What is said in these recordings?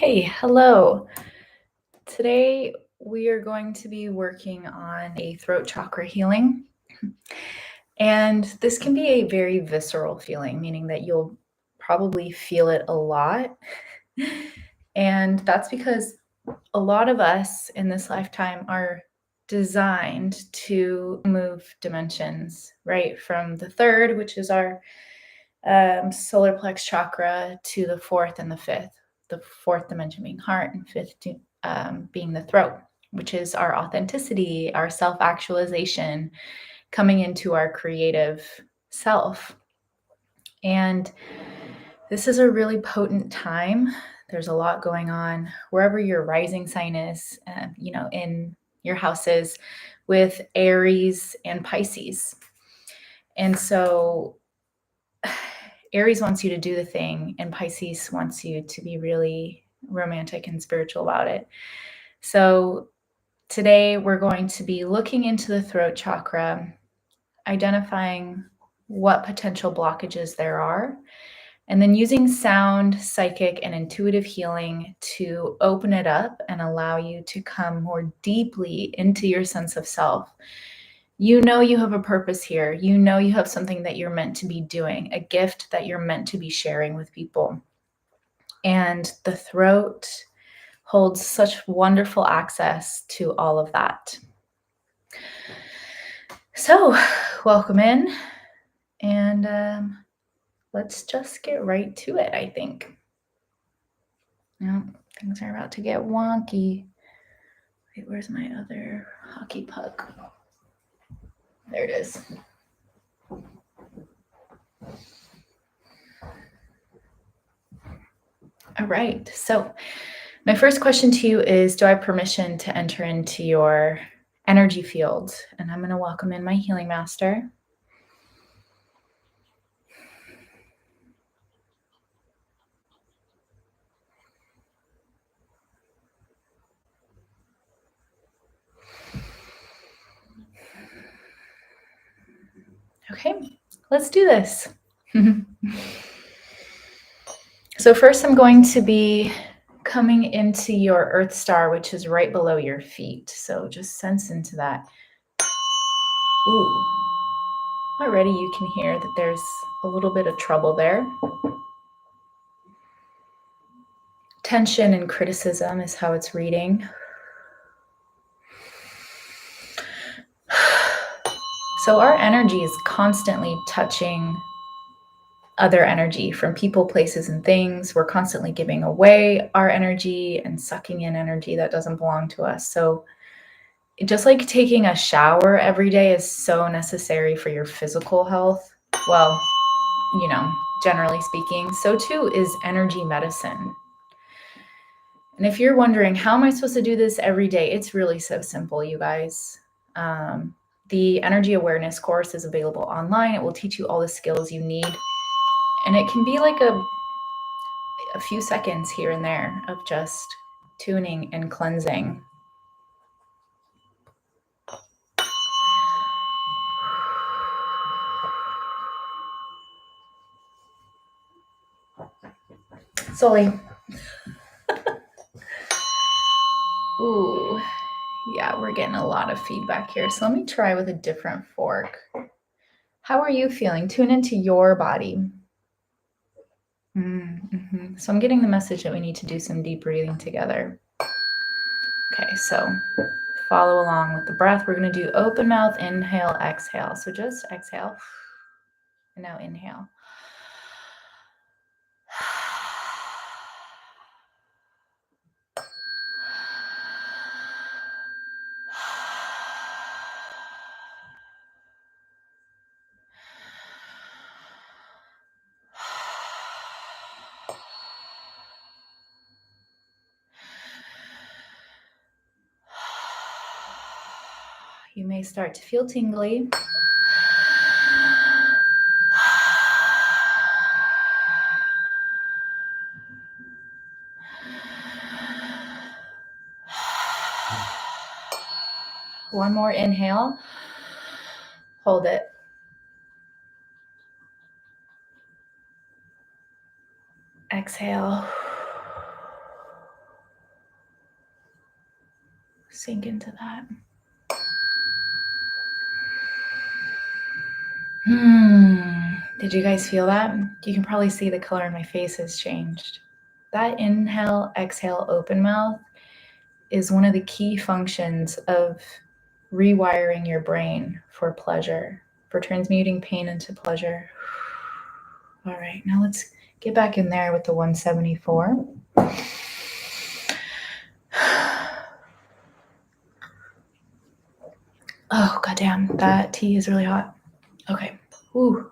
Hi, hello. Today we are going to be working on a throat chakra healing. And this can be a very visceral feeling, meaning that you'll probably feel it a lot. And that's because a lot of us in this lifetime are designed to move dimensions, right? From the third, which is our solar plex chakra, to the fourth and the fifth. The fourth dimension being heart, and fifth being the throat, which is our authenticity, our self-actualization, coming into our creative self. And this is a really potent time. There's a lot going on wherever your rising sign is, in your houses with Aries and Pisces. And so Aries wants you to do the thing, and Pisces wants you to be really romantic and spiritual about it. So today we're going to be looking into the throat chakra, identifying what potential blockages there are, and then using sound, psychic, and intuitive healing to open it up and allow you to come more deeply into your sense of self. You know you have a purpose here. You know you have something that you're meant to be doing, a gift that you're meant to be sharing with people. And the throat holds such wonderful access to all of that. So, welcome in, and let's just get right to it, I think. No, things are about to get wonky. Wait, where's my other hockey puck? There it is. All right. So my first question to you is, do I have permission to enter into your energy field? And I'm going to welcome in my healing master. Okay, let's do this. So first I'm going to be coming into your Earth Star, which is right below your feet. So just sense into that. Ooh, already you can hear that there's a little bit of trouble there. Tension and criticism is how it's reading. So our energy is constantly touching other energy from people, places, and things. We're constantly giving away our energy and sucking in energy that doesn't belong to us. So just like taking a shower every day is so necessary for your physical health, well, generally speaking, so too is energy medicine. And if you're wondering, how am I supposed to do this every day? It's really so simple, you guys. The energy awareness course is available online. It will teach you all the skills you need. And it can be like a few seconds here and there of just tuning and cleansing. Sully. Ooh, yeah, we're getting a lot of feedback here. So let me try with a different fork. How are you feeling? Tune into your body. Mm-hmm. So I'm getting the message that we need to do some deep breathing together. Okay, so follow along with the breath. We're going to do open mouth, inhale, exhale. So just exhale. And now inhale. You may start to feel tingly. One more inhale. Hold it. Exhale. sink into that. Did you guys feel that? You can probably see the color in my face has changed. That inhale, exhale, open mouth is one of the key functions of rewiring your brain for pleasure, for transmuting pain into pleasure. All right, now let's get back in there with the 174. Oh, goddamn, that tea is really hot. Okay. Ooh.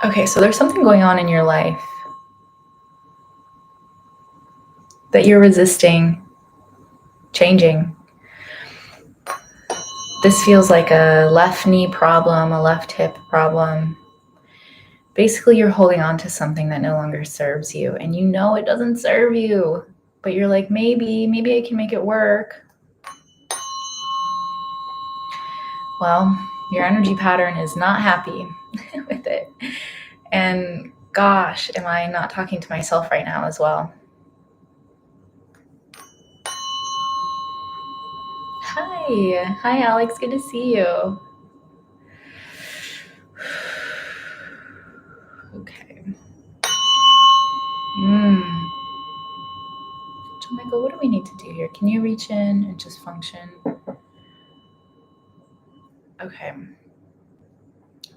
Okay, so there's something going on in your life that you're resisting changing. This feels like a left knee problem, a left hip problem. Basically, you're holding on to something that no longer serves you, and you know it doesn't serve you, but you're like, maybe I can make it work. Well, your energy pattern is not happy with it. And gosh, am I not talking to myself right now as well? Hi, Alex. Good to see you. Okay. John Michael, what do we need to do here? Can you reach in and just function? Okay.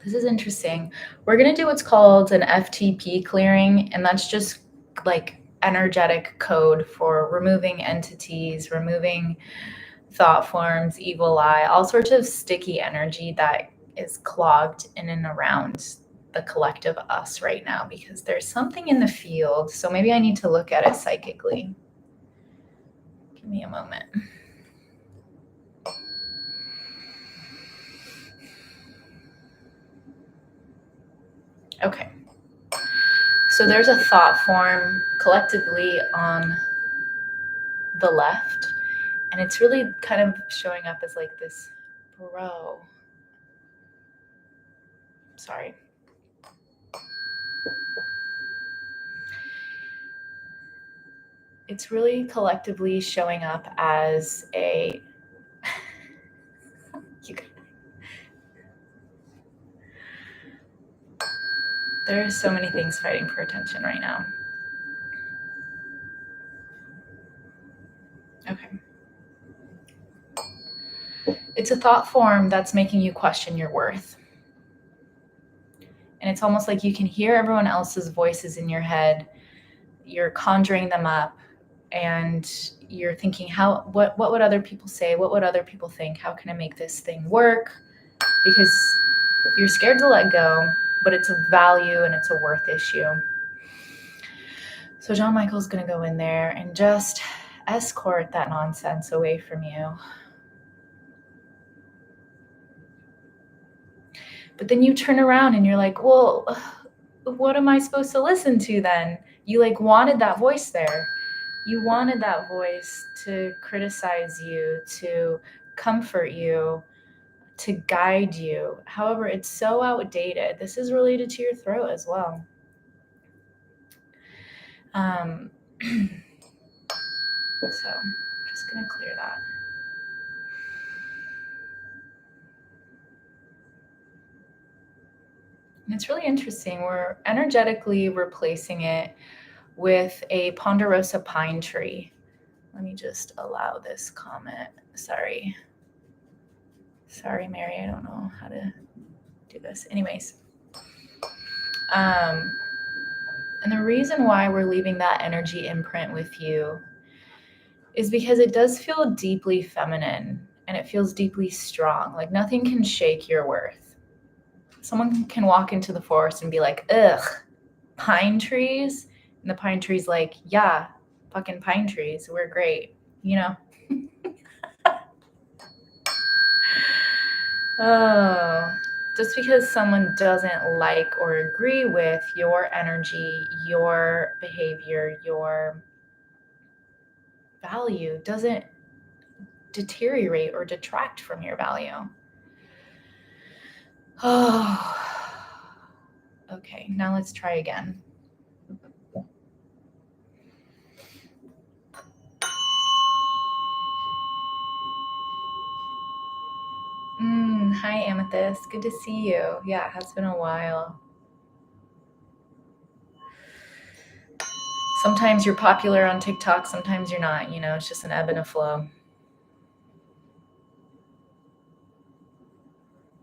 This is interesting. We're going to do what's called an FTP clearing, and that's just like energetic code for removing entities, removing thought forms, evil eye, all sorts of sticky energy that is clogged in and around the collective us right now, because there's something in the field. So maybe I need to look at it psychically. Give me a moment. Okay. So there's a thought form collectively on the left, and it's really kind of showing up as like this bro. Sorry. It's really collectively showing up as a there are so many things fighting for attention right now. Okay. It's a thought form that's making you question your worth. And it's almost like you can hear everyone else's voices in your head. You're conjuring them up and you're thinking, what would other people say? What would other people think? How can I make this thing work? Because you're scared to let go, but it's a value and it's a worth issue. So John Michael's going to go in there and just escort that nonsense away from you. But then you turn around and you're like, well, what am I supposed to listen to then? You like wanted that voice there. You wanted that voice to criticize you, to comfort you, to guide you. However, it's so outdated. This is related to your throat as well. So I'm just going to clear that. And it's really interesting. We're energetically replacing it with a ponderosa pine tree. Let me just allow this comment. Sorry, Mary. I don't know how to do this. Anyways. And the reason why we're leaving that energy imprint with you is because it does feel deeply feminine and it feels deeply strong. Like nothing can shake your worth. Someone can walk into the forest and be like, ugh, pine trees. And the pine tree's like, yeah, fucking pine trees. We're great, you know? Oh, just because someone doesn't like or agree with your energy, your behavior, your value doesn't deteriorate or detract from your value. Oh, okay. Now let's try again. Hi, Amethyst. Good to see you. Yeah, it has been a while. Sometimes you're popular on TikTok, sometimes you're not. It's just an ebb and a flow.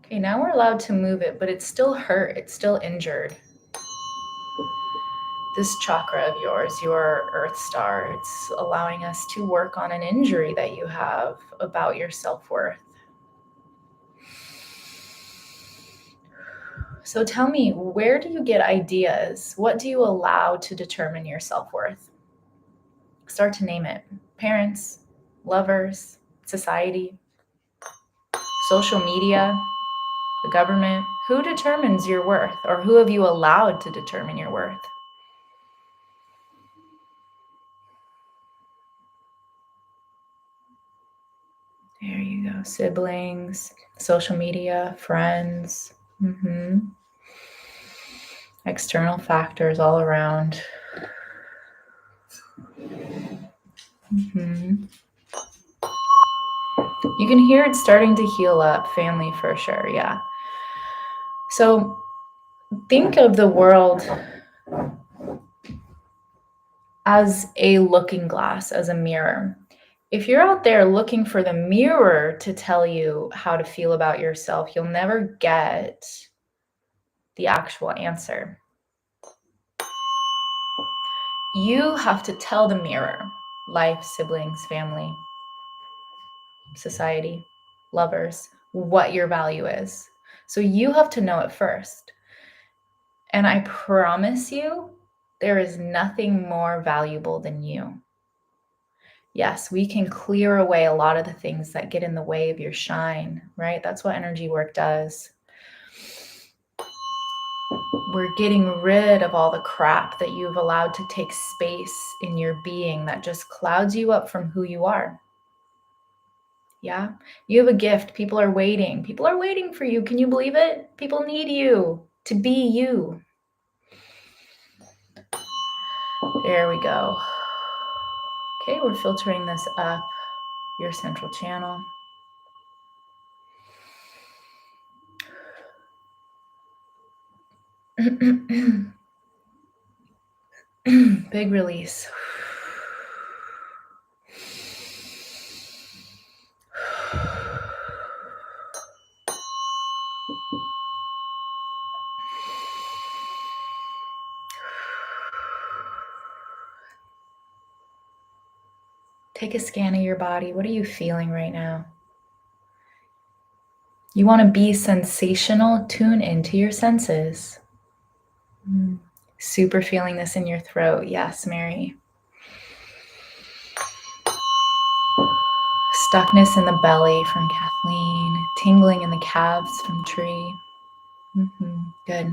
Okay, now we're allowed to move it, but it's still hurt. It's still injured. This chakra of yours, your Earth Star, it's allowing us to work on an injury that you have about your self-worth. So tell me, where do you get ideas? What do you allow to determine your self-worth? Start to name it. Parents, lovers, society, social media, the government. Who determines your worth, or who have you allowed to determine your worth? There you go. Siblings, social media, friends, external factors all around. You can hear it starting to heal up. Family for sure, yeah. So think of the world as a looking glass, as a mirror. If you're out there looking for the mirror to tell you how to feel about yourself, you'll never get the actual answer. You have to tell the mirror, life, siblings, family, society, lovers, what your value is. So you have to know it first. And I promise you, there is nothing more valuable than you. Yes, we can clear away a lot of the things that get in the way of your shine, right? That's what energy work does. We're getting rid of all the crap that you've allowed to take space in your being that just clouds you up from who you are. Yeah, you have a gift. People are waiting. People are waiting for you. Can you believe it? People need you to be you. There we go. Okay, we're filtering this up your central channel. Big release. Take a scan of your body. What are you feeling right now? You want to be sensational? Tune into your senses. Super feeling this in your throat. Yes, Mary. Stuckness in the belly from Kathleen. Tingling in the calves from Tree. Good.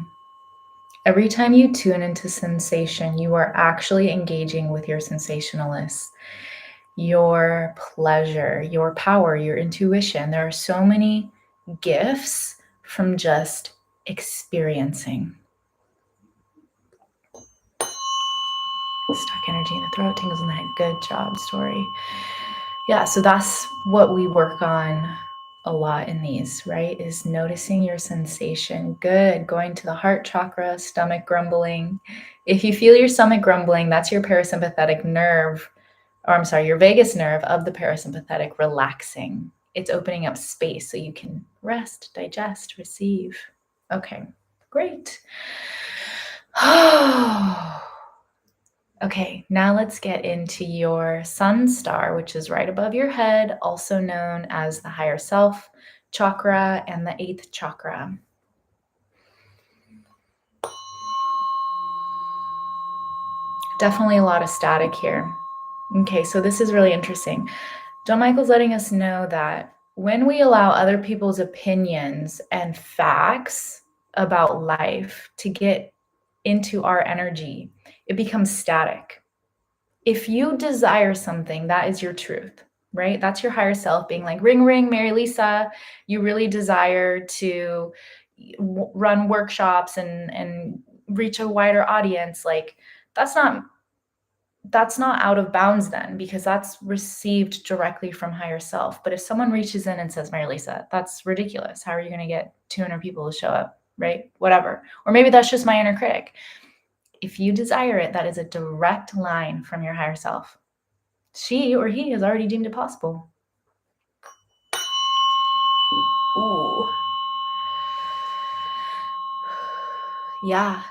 Every time you tune into sensation, you are actually engaging with your sensationalists, your pleasure, your power, your intuition. There are so many gifts from just experiencing. Stuck energy in the throat, tingles in the head. Good job, Story. Yeah, so that's what we work on a lot in these, right? Is noticing your sensation. Good. Going to the heart chakra, stomach grumbling. If you feel your stomach grumbling, that's your parasympathetic nerve, or I'm sorry, your vagus nerve of the parasympathetic relaxing. It's opening up space so you can rest, digest, receive. Okay, great. Okay, now let's get into your sun star, which is right above your head, also known as the higher self chakra and the 8th chakra. Definitely a lot of static here. Okay, so this is really interesting. John Michael's letting us know that when we allow other people's opinions and facts about life to get into our energy, it becomes static. If you desire something, that is your truth, right? That's your higher self being like, ring, ring, Mary Lisa. You really desire to run workshops and reach a wider audience. Like, that's not that's not out of bounds then, because that's received directly from higher self. But if someone reaches in and says, Mary Lisa, that's ridiculous. How are you going to get 200 people to show up, right? Whatever. Or maybe that's just my inner critic. If you desire it, that is a direct line from your higher self. She or he has already deemed it possible. Ooh. Yeah.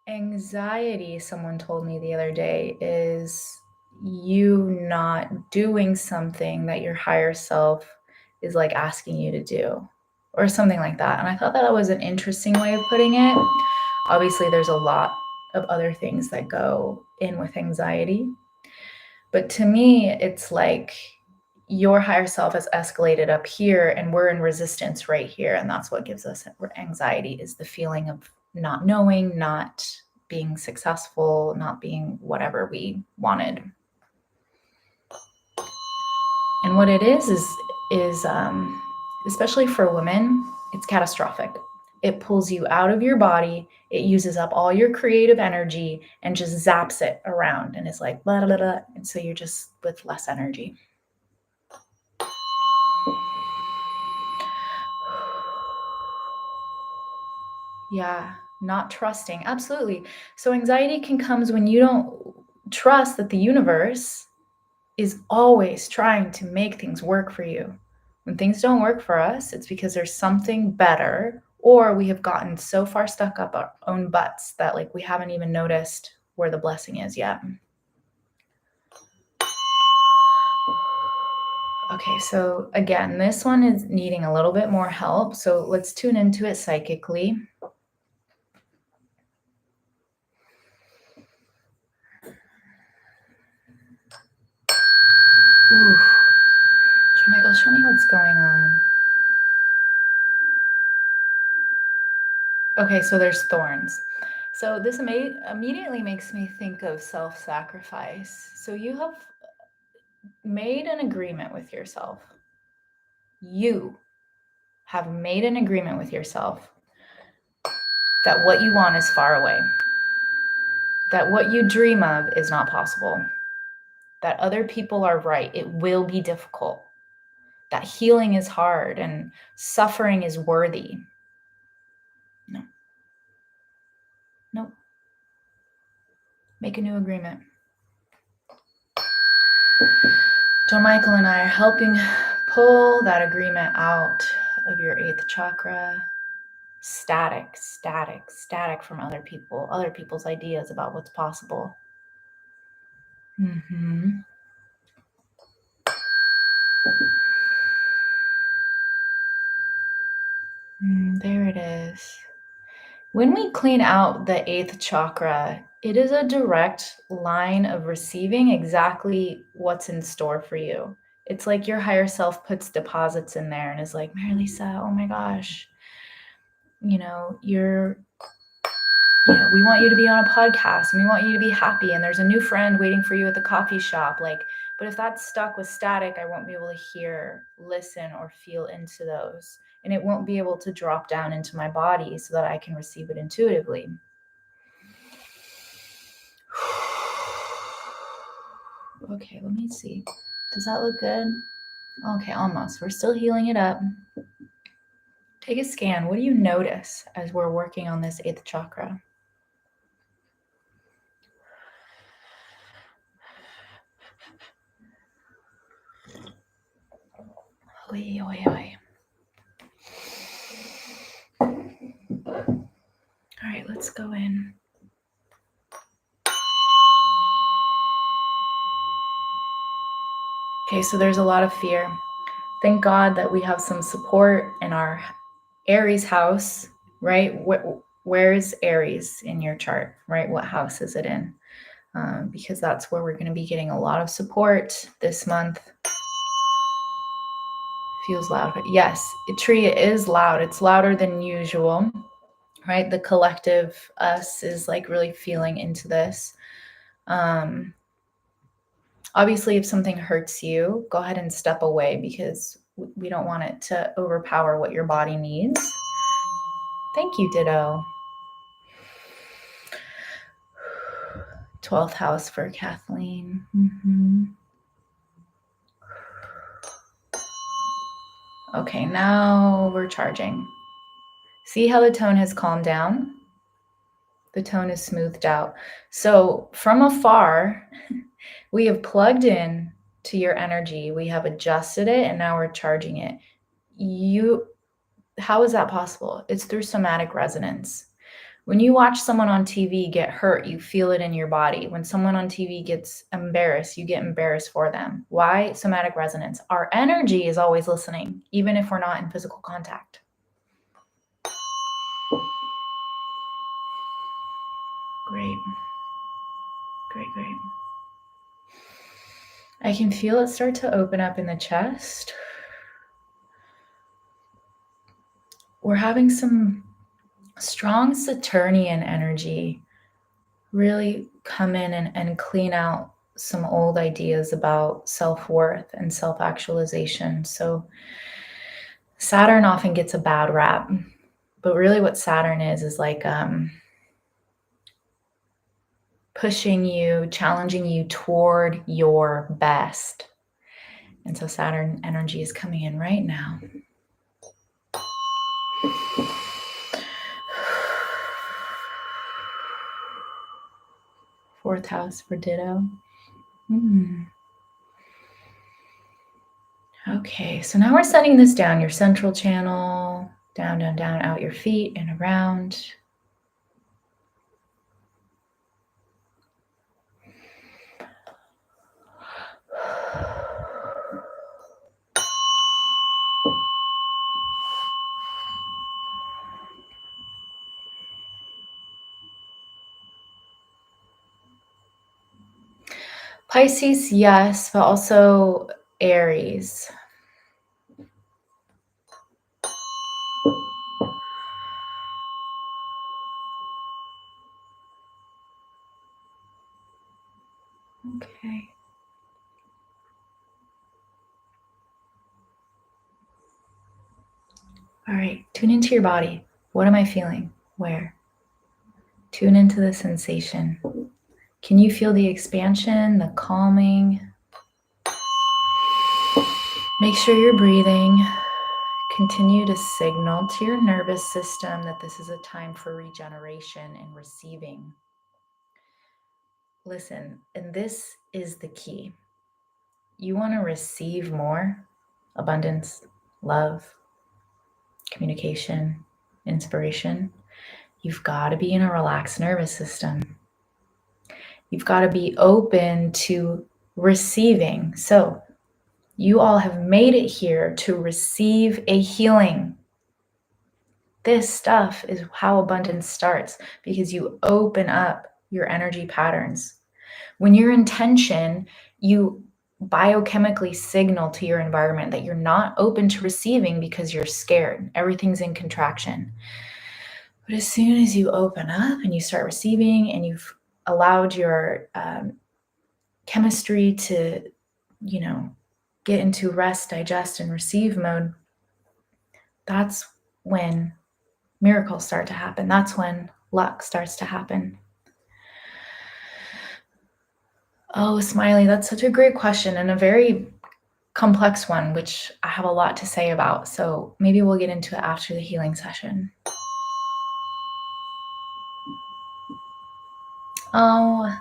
Anxiety, someone told me the other day, is you not doing something that your higher self is like asking you to do, or something like that. And I thought that was an interesting way of putting it. Obviously, there's a lot of other things that go in with anxiety. But to me, it's like your higher self has escalated up here and we're in resistance right here. And that's what gives us anxiety, is the feeling of not knowing, not being successful, not being whatever we wanted. And what it is especially for women, it's catastrophic. It pulls you out of your body. It uses up all your creative energy and just zaps it around. And it's like, blah, blah, blah. And so you're just with less energy. Yeah, not trusting. Absolutely. So anxiety can come when you don't trust that the universe is always trying to make things work for you. When things don't work for us, it's because there's something better, or we have gotten so far stuck up our own butts that like we haven't even noticed where the blessing is yet. Okay, so again, this one is needing a little bit more help. So let's tune into it psychically. Ooh. Michael, show me what's going on. Okay, so there's thorns. So this immediately makes me think of self-sacrifice. So you have made an agreement with yourself. You have made an agreement with yourself that what you want is far away, that what you dream of is not possible, that other people are right, it will be difficult, that healing is hard and suffering is worthy. No. Make a new agreement. John Michael and I are helping pull that agreement out of your 8th chakra. Static from other people, other people's ideas about what's possible. There it is. When we clean out the 8th chakra, it is a direct line of receiving exactly what's in store for you. It's like your higher self puts deposits in there and is like, Mary Lisa, oh my gosh, we want you to be on a podcast and we want you to be happy and there's a new friend waiting for you at the coffee shop. But if that's stuck with static, I won't be able to hear, listen, or feel into those. And it won't be able to drop down into my body so that I can receive it intuitively. Okay, let me see. Does that look good? Okay, almost. We're still healing it up. Take a scan. What do you notice as we're working on this 8th chakra? Oy, oy, oy. All right, let's go in. Okay, so there's a lot of fear. Thank God that we have some support in our Aries house, right? Where's Aries in your chart, right? What house is it in? Because that's where we're going to be getting a lot of support this month. Feels loud. Yes, tree is loud. It's louder than usual, right? The collective us is like really feeling into this. Obviously, if something hurts you, go ahead and step away because we don't want it to overpower what your body needs. Thank you, Ditto. 12th house for Kathleen. Mm-hmm. Okay, now we're charging. See how the tone has calmed down? The tone is smoothed out. So from afar, we have plugged in to your energy. We have adjusted it and now we're charging it. How is that possible? It's through somatic resonance. When you watch someone on TV get hurt, you feel it in your body. When someone on TV gets embarrassed, you get embarrassed for them. Why? Somatic resonance. Our energy is always listening, even if we're not in physical contact. Great. Great. I can feel it start to open up in the chest. We're having some strong Saturnian energy really come in and clean out some old ideas about self-worth and self-actualization. So Saturn often gets a bad rap, but really what Saturn is like pushing you, challenging you toward your best. And so Saturn energy is coming in right now. Fourth house for Ditto. Okay, so now we're setting this down, your central channel, down, out your feet and around. Pisces, yes, but also Aries. Okay. All right, tune into your body. What am I feeling? Where? Tune into the sensation. Can you feel the expansion, the calming? Make sure you're breathing. Continue to signal to your nervous system that this is a time for regeneration and receiving. Listen, and this is the key. You want to receive more abundance, love, communication, inspiration. You've got to be in a relaxed nervous system. You've got to be open to receiving. So you all have made it here to receive a healing. This stuff is how abundance starts, because you open up your energy patterns. When you're in tension, you biochemically signal to your environment that you're not open to receiving because you're scared. Everything's in contraction. But as soon as you open up and you start receiving and you've allowed your chemistry to, get into rest, digest, and receive mode, that's when miracles start to happen. That's when luck starts to happen. Oh, Smiley, that's such a great question and a very complex one, which I have a lot to say about. So maybe we'll get into it after the healing session. Oh,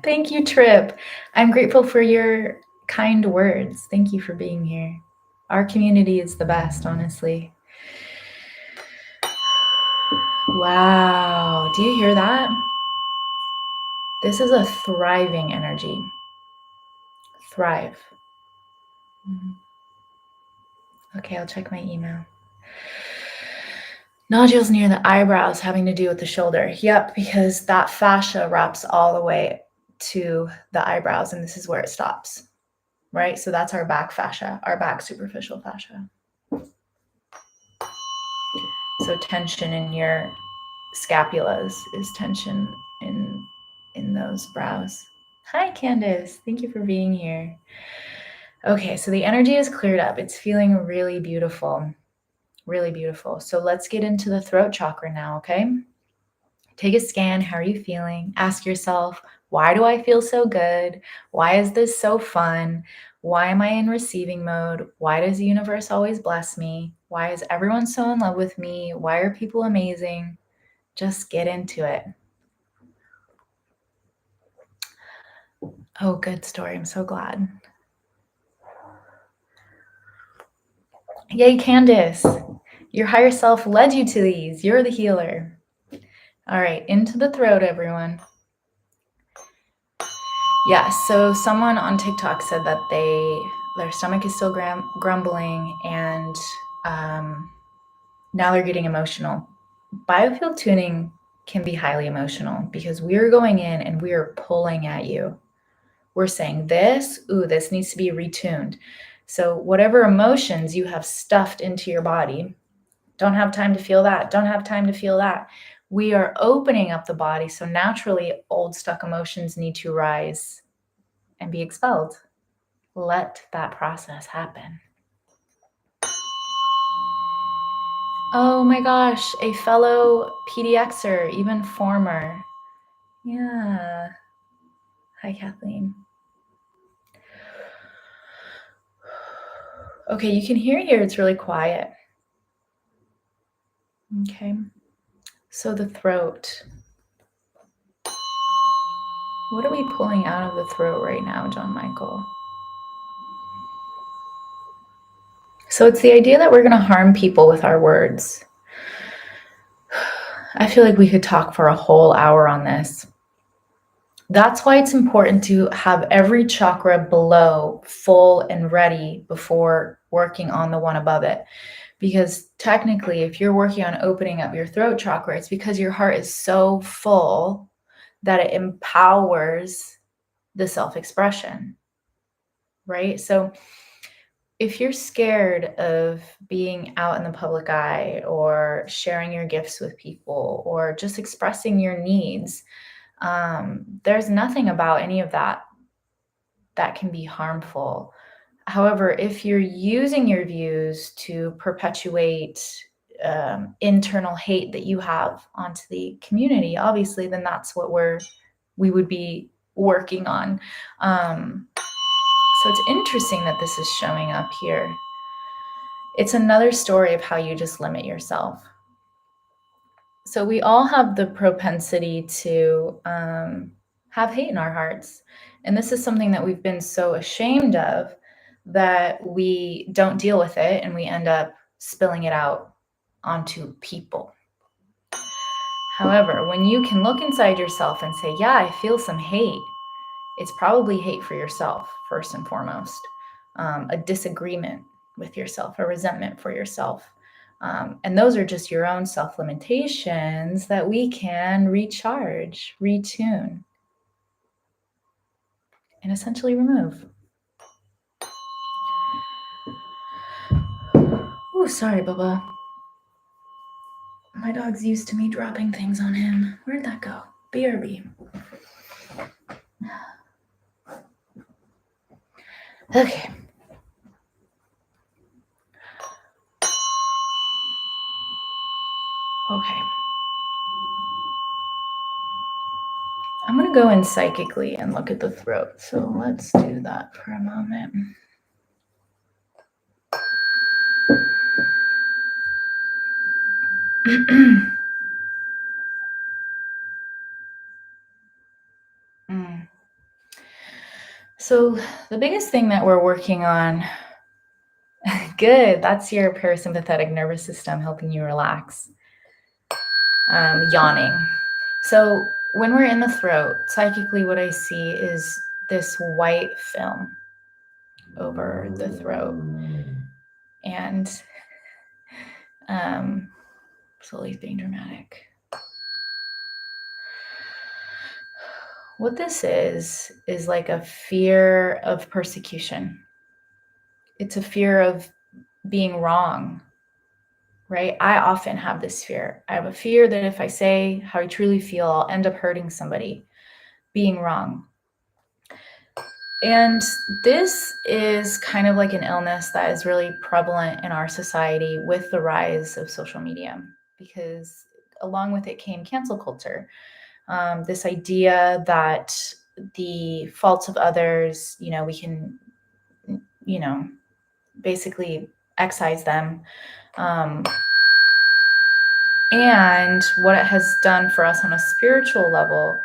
thank you, Trip. I'm grateful for your kind words. Thank you for being here. Our community is the best, honestly. Wow, do you hear that? This is a thriving energy. Thrive. Okay, I'll check my email. Nodules near the eyebrows having to do with the shoulder. Yep, because that fascia wraps all the way to the eyebrows, and this is where it stops, right? So that's our back fascia, our back superficial fascia. So tension in your scapulas is tension in those brows. Hi, Candace. Thank you for being here. Okay, so the energy is cleared up. It's feeling really beautiful, really beautiful. So let's get into the throat chakra now, okay? Take a scan. How are you feeling? Ask yourself, why do I feel so good? Why is this so fun? Why am I in receiving mode? Why does the universe always bless me? Why is everyone so in love with me? Why are people amazing? Just get into it. Oh, good story. I'm so glad. Yay, Candace. Your higher self led you to these. You're the healer. All right, into the throat, everyone. Yeah, so someone on TikTok said that their stomach is still grumbling, and now they're getting emotional. Biofield tuning can be highly emotional because we're going in and we are pulling at you. We're saying this needs to be retuned. So whatever emotions you have stuffed into your body, don't have time to feel that, don't have time to feel that. We are opening up the body, so naturally old stuck emotions need to rise and be expelled. Let that process happen. Oh my gosh, a fellow PDXer, even former. Yeah. Hi, Kathleen. Okay, you can hear here, it's really quiet. Okay. So the throat. What are we pulling out of the throat right now, John Michael? So it's the idea that we're going to harm people with our words. I feel like we could talk for a whole hour on this. That's why it's important to have every chakra below full and ready before working on the one above it. Because technically, if you're working on opening up your throat chakra, it's because your heart is so full that it empowers the self-expression, right? So if you're scared of being out in the public eye or sharing your gifts with people or just expressing your needs, there's nothing about any of that that can be harmful. However, if you're using your views to perpetuate internal hate that you have onto the community, obviously, then that's what we would be working on. So it's interesting that this is showing up here. It's another story of how you just limit yourself. So we all have the propensity to have hate in our hearts. And this is something that we've been so ashamed of that we don't deal with it and we end up spilling it out onto people. However, when you can look inside yourself and say, yeah, I feel some hate, it's probably hate for yourself, first and foremost, a disagreement with yourself, a resentment for yourself. And those are just your own self-limitations that we can recharge, retune, and essentially remove. Oh, sorry, Bubba. My dog's used to me dropping things on him. Where'd that go? BRB. Okay. Okay. I'm going to go in psychically and look at the throat. So let's do that for a moment. So the biggest thing that we're working on, good, that's your parasympathetic nervous system helping you relax. Yawning. So when we're in the throat, psychically what I see is this white film over the throat. And slowly being dramatic. What this is like a fear of persecution. It's a fear of being wrong, right? I often have this fear. I have a fear that if I say how I truly feel, I'll end up hurting somebody, being wrong. And this is kind of like an illness that is really prevalent in our society with the rise of social media, because along with it came cancel culture. This idea that the faults of others, we can, basically excise them. And what it has done for us on a spiritual level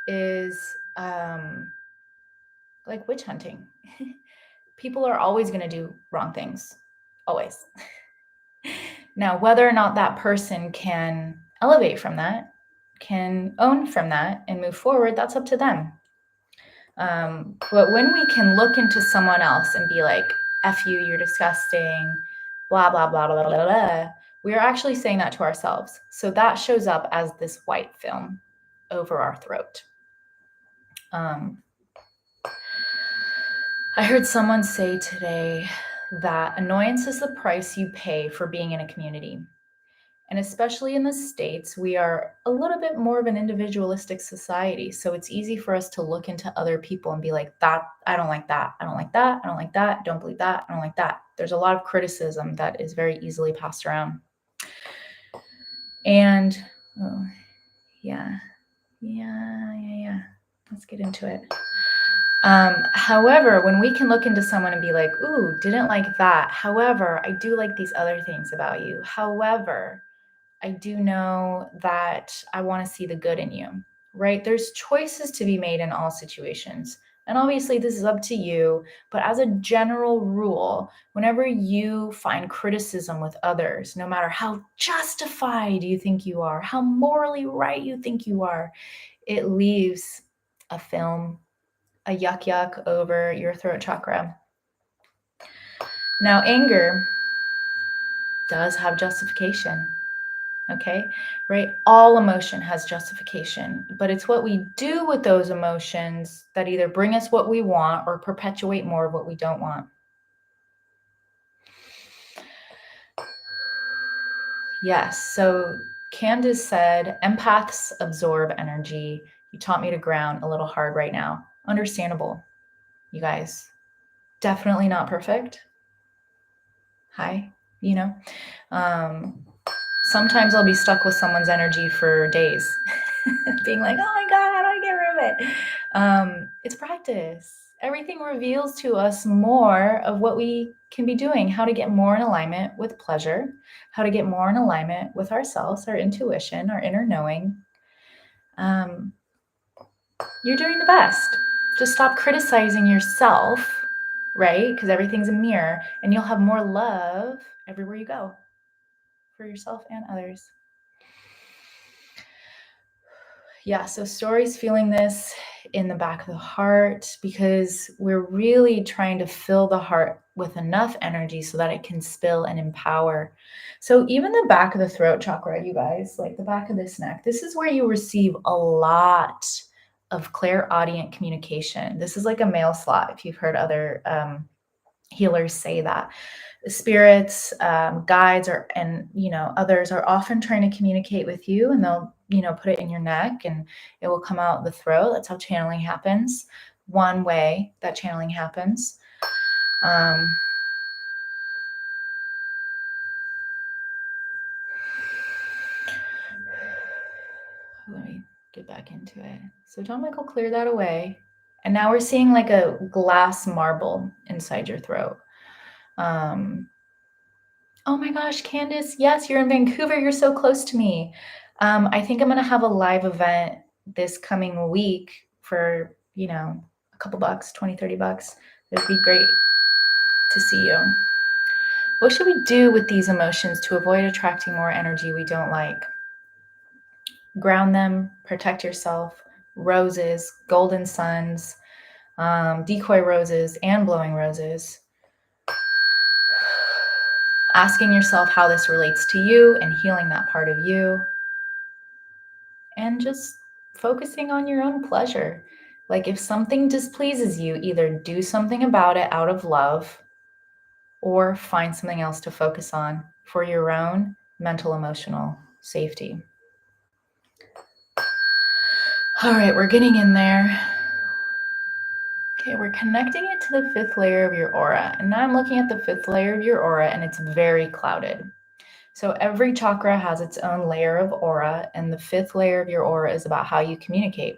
is like witch hunting. People are always going to do wrong things, always. Now, whether or not that person can elevate from that, can own from that and move forward, that's up to them. But when we can look into someone else and be like, F you, you're disgusting, blah, blah, blah, blah, blah, blah, we are actually saying that to ourselves. So that shows up as this white film over our throat. I heard someone say today that annoyance is the price you pay for being in a community. And especially in the States, we are a little bit more of an individualistic society. So it's easy for us to look into other people and be like, that, I don't like that. I don't like that. I don't like that. Don't believe that. I don't like that. There's a lot of criticism that is very easily passed around. And yeah. Let's get into it. However, when we can look into someone and be like, ooh, didn't like that. However, I do like these other things about you. However, I do know that I want to see the good in you, right? There's choices to be made in all situations. And obviously, this is up to you. But as a general rule, whenever you find criticism with others, no matter how justified you think you are, how morally right you think you are, it leaves a film, a yuck over your throat chakra. Now, anger does have justification. Okay, right? All emotion has justification, but it's what we do with those emotions that either bring us what we want or perpetuate more of what we don't want. Yes, so Candace said, empaths absorb energy. You taught me to ground a little hard right now. Understandable, you guys. Definitely not perfect. Hi, sometimes I'll be stuck with someone's energy for days, being like, oh my God, how do I get rid of it? It's practice. Everything reveals to us more of what we can be doing, how to get more in alignment with pleasure, how to get more in alignment with ourselves, our intuition, our inner knowing. You're doing the best. Just stop criticizing yourself, right? Because everything's a mirror, and you'll have more love everywhere you go for yourself and others. Yeah, so Story's feeling this in the back of the heart because we're really trying to fill the heart with enough energy so that it can spill and empower. So even the back of the throat chakra, you guys, like the back of this neck, this is where you receive a lot of clairaudient communication. This is like a mail slot, if you've heard other healers say that. The spirits, guides, and others are often trying to communicate with you, and they'll put it in your neck, and it will come out the throat. That's how channeling happens. One way that channeling happens. Let me get back into it. So John Michael cleared that away, and now we're seeing like a glass marble inside your throat. Oh my gosh, Candace, yes, you're in Vancouver. You're so close to me. I think I'm going to have a live event this coming week for, a couple bucks, 20, 30 bucks. It'd be great to see you. What should we do with these emotions to avoid attracting more energy we don't like? Ground them, protect yourself. Roses, golden suns, decoy roses, and blowing roses. Asking yourself how this relates to you and healing that part of you. And just focusing on your own pleasure. Like if something displeases you, either do something about it out of love or find something else to focus on for your own mental, emotional safety. All right, we're getting in there. Okay, we're connecting it to the 5th layer of your aura. And now I'm looking at the 5th layer of your aura and it's very clouded. So every chakra has its own layer of aura, and the fifth layer of your aura is about how you communicate,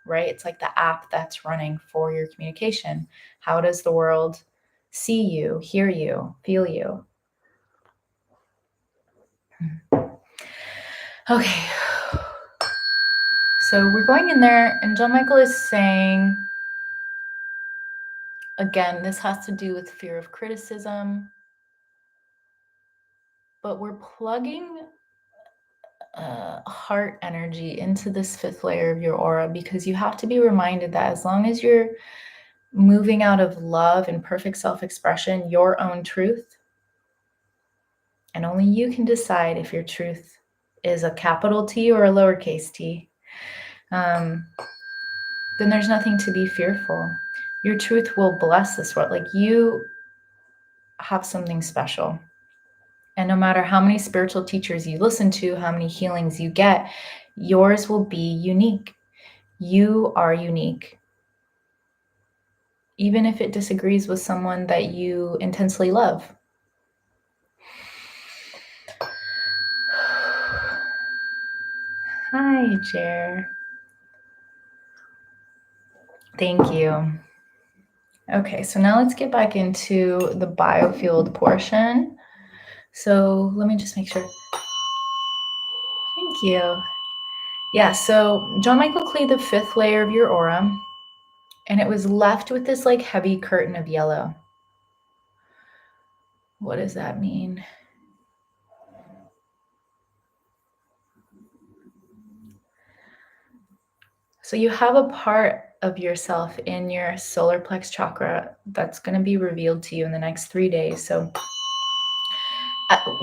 right? It's like the app that's running for your communication. How does the world see you, hear you, feel you? Okay. So we're going in there, and John Michael is saying, again, this has to do with fear of criticism, but we're plugging heart energy into this fifth layer of your aura, because you have to be reminded that as long as you're moving out of love and perfect self-expression, your own truth, and only you can decide if your truth is a capital T or a lowercase t, then there's nothing to be fearful. Your truth will bless this world. Like, you have something special. And no matter how many spiritual teachers you listen to, how many healings you get, yours will be unique. You are unique. Even if it disagrees with someone that you intensely love. Hi, Jer. Thank you. Okay, so now let's get back into the biofield portion. So let me just make sure. Thank you. Yeah, so John Michael cleared the fifth layer of your aura, and it was left with this like heavy curtain of yellow. What does that mean? So you have a part of yourself in your solar plex chakra that's going to be revealed to you in the next 3 days. So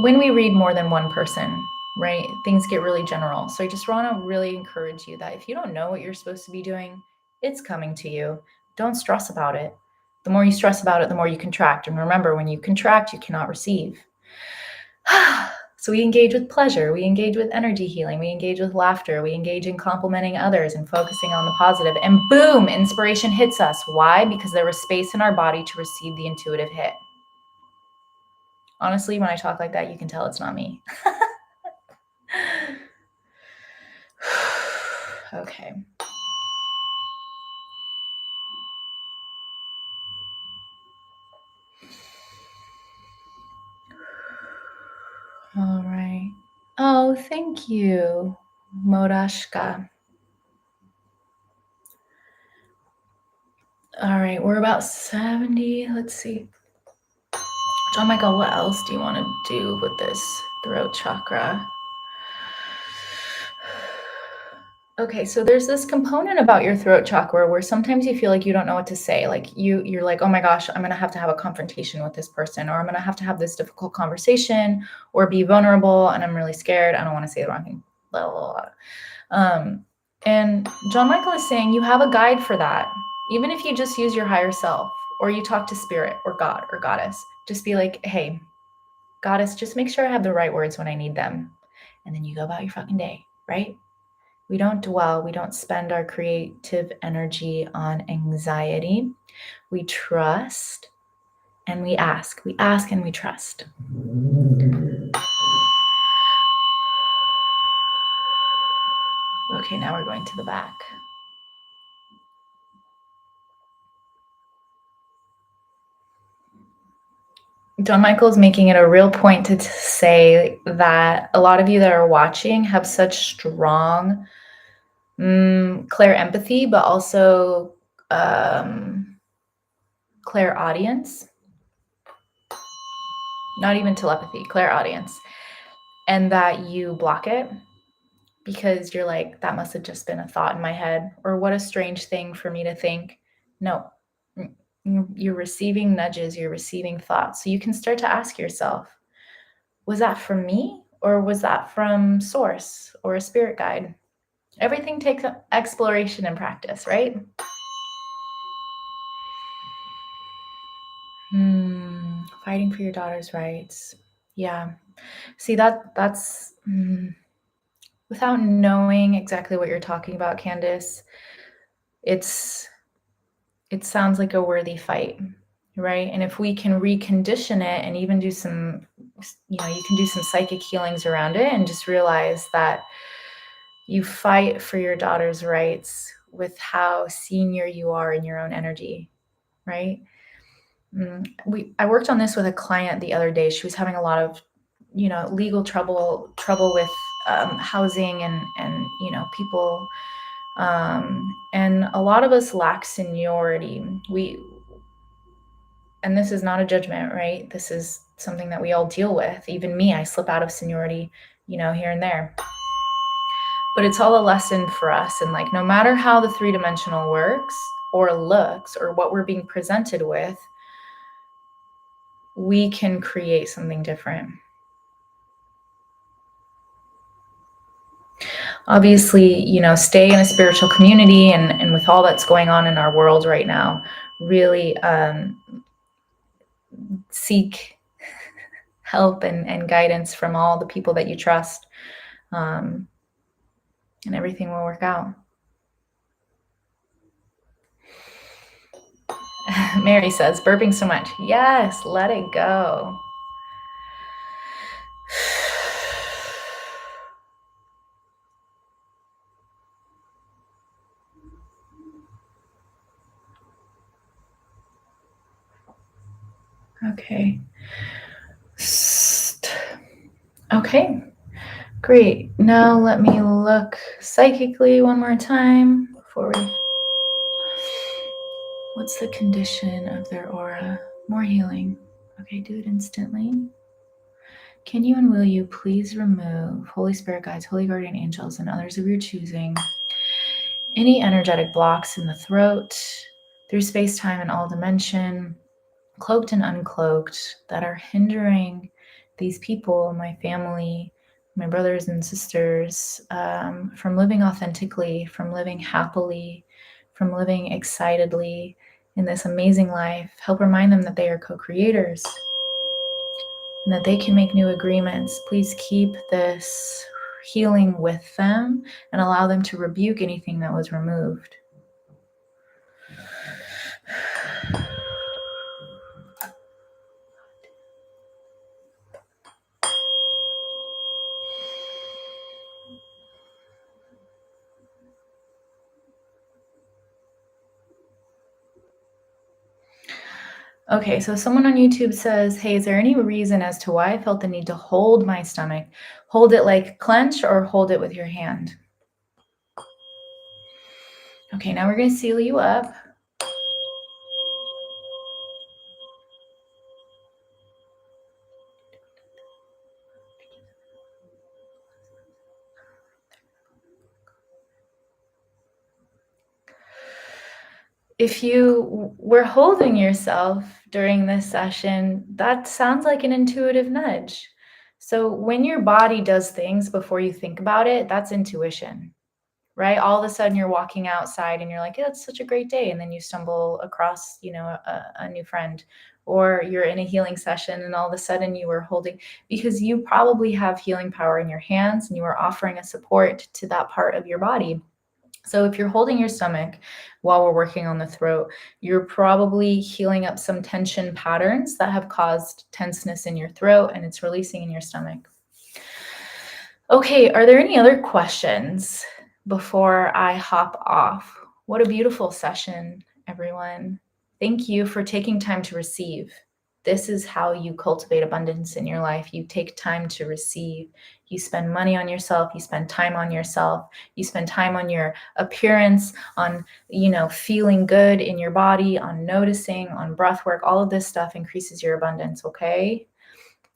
when we read more than one person, right, things get really general. So I just want to really encourage you that if you don't know what you're supposed to be doing, it's coming to you. Don't stress about it. The more you stress about it, the more you contract. And remember, when you contract, you cannot receive. So we engage with pleasure, we engage with energy healing, we engage with laughter, we engage in complimenting others and focusing on the positive, and boom, inspiration hits us. Why? Because there was space in our body to receive the intuitive hit. Honestly, when I talk like that, you can tell it's not me. Okay. All right. Oh, thank you, Morashka. All right, we're about 70. Let's see. John Michael, what else do you want to do with this throat chakra? Okay, so there's this component about your throat chakra where sometimes you feel like you don't know what to say. Like you're like, oh my gosh, I'm gonna have a confrontation with this person, or I'm gonna have this difficult conversation, or be vulnerable, and I'm really scared. I don't want to say the wrong thing. Blah, blah, blah. And John Michael is saying you have a guide for that. Even if you just use your higher self, or you talk to spirit, or God, or goddess, just be like, hey, goddess, just make sure I have the right words when I need them, and then you go about your fucking day, right? We don't dwell, we don't spend our creative energy on anxiety. We trust and we ask. We ask and we trust. Okay, now we're going to the back. John Michael is making it a real point to say that a lot of you that are watching have such strong clairempathy, but also clairaudience. Not even telepathy, clairaudience. And that you block it because you're like, that must have just been a thought in my head, or what a strange thing for me to think. No, you're receiving nudges, you're receiving thoughts. So you can start to ask yourself, was that from me, or was that from source or a spirit guide? Everything takes exploration and practice, right? Fighting for your daughter's rights. Yeah. See, that's without knowing exactly what you're talking about, Candace, it sounds like a worthy fight, right? And if we can recondition it and even do some you can do some psychic healings around it, and just realize that you fight for your daughter's rights with how senior you are in your own energy, right? I worked on this with a client the other day. She was having a lot of, legal trouble with housing and people. And a lot of us lack seniority. And this is not a judgment, right? This is something that we all deal with. Even me, I slip out of seniority, here and there. But it's all a lesson for us. And like, no matter how the three-dimensional works or looks or what we're being presented with, we can create something different. Obviously, stay in a spiritual community, and with all that's going on in our world right now, really seek help and guidance from all the people that you trust, and everything will work out. Mary says, burping so much. Yes, let it go. Okay. Okay, great. Now let me look psychically one more time before we... What's the condition of their aura? More healing. Okay, do it instantly. Can you and will you please remove Holy Spirit guides, Holy Guardian Angels, and others of your choosing, any energetic blocks in the throat, through space, time, and all dimension, cloaked and uncloaked, that are hindering these people, my family, my brothers and sisters, from living authentically, from living happily, from living excitedly in this amazing life. Help remind them that they are co-creators and that they can make new agreements. Please keep this healing with them and allow them to rebuke anything that was removed. Okay, so someone on YouTube says, hey, is there any reason as to why I felt the need to hold my stomach? Hold it like clench or hold it with your hand? Okay, now we're going to seal you up. If you were holding yourself during this session, that sounds like an intuitive nudge. So when your body does things before you think about it, that's intuition, right? All of a sudden you're walking outside and you're like, yeah, it's such a great day. And then you stumble across, a new friend, or you're in a healing session and all of a sudden you were holding, because you probably have healing power in your hands and you are offering a support to that part of your body. So if you're holding your stomach while we're working on the throat, you're probably healing up some tension patterns that have caused tenseness in your throat, and it's releasing in your stomach. Okay, are there any other questions before I hop off? What a beautiful session, everyone. Thank you for taking time to receive. This is how you cultivate abundance in your life. You take time to receive. You spend money on yourself. You spend time on yourself. You spend time on your appearance, on, feeling good in your body, on noticing, on breath work. All of this stuff increases your abundance, okay?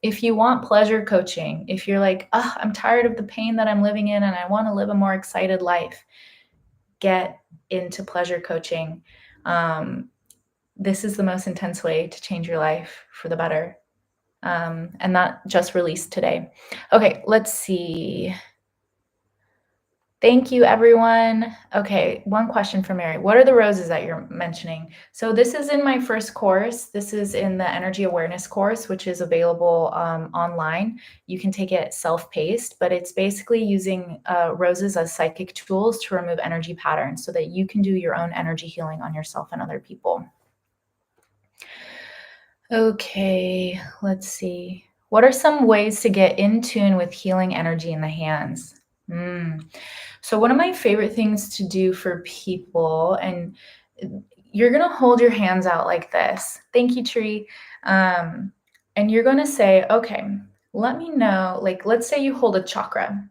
If you want pleasure coaching, if you're like, oh, I'm tired of the pain that I'm living in and I want to live a more excited life, get into pleasure coaching. This is the most intense way to change your life for the better. And that just released today. Okay, let's see. Thank you, everyone. Okay, one question for Mary. What are the roses that you're mentioning? So this is in my first course. This is in the energy awareness course, which is available online. You can take it self-paced, but it's basically using roses as psychic tools to remove energy patterns so that you can do your own energy healing on yourself and other people. Okay, let's see. What are some ways to get in tune with healing energy in the hands? So one of my favorite things to do for people, and you're going to hold your hands out like this. Thank you, Tree. And you're going to say, okay, let me know, like, let's say you hold a chakra.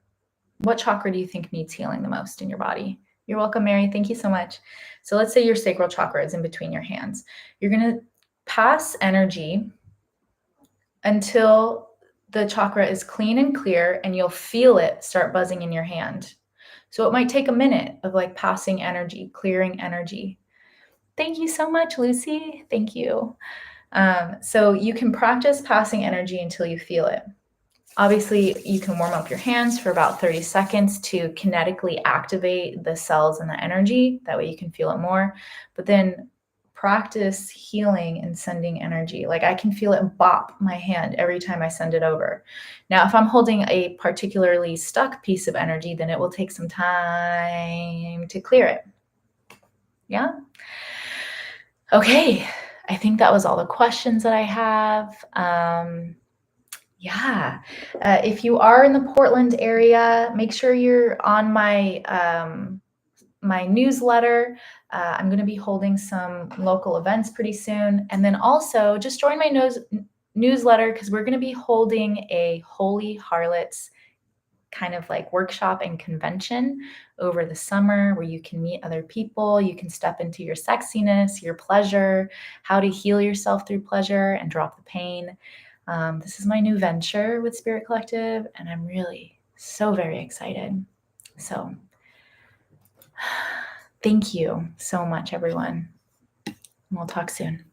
What chakra do you think needs healing the most in your body? You're welcome, Mary. Thank you so much. So let's say your sacral chakra is in between your hands. You're going to pass energy until the chakra is clean and clear, and you'll feel it start buzzing in your hand. So it might take a minute of like passing energy, clearing energy. Thank you so much, Lucy. Thank you. So you can practice passing energy until you feel it. Obviously, you can warm up your hands for about 30 seconds to kinetically activate the cells and the energy. That way you can feel it more. But then practice healing and sending energy. Like I can feel it bop my hand every time I send it over. Now, if I'm holding a particularly stuck piece of energy, then it will take some time to clear it. Yeah? Okay. I think that was all the questions that I have. Yeah. If you are in the Portland area, make sure you're on my my newsletter. I'm going to be holding some local events pretty soon. And then also just join my newsletter because we're going to be holding a Holy Harlots kind of like workshop and convention over the summer where you can meet other people. You can step into your sexiness, your pleasure, how to heal yourself through pleasure and drop the pain. This is my new venture with Spirit Collective, and I'm really so very excited. So thank you so much, everyone. We'll talk soon.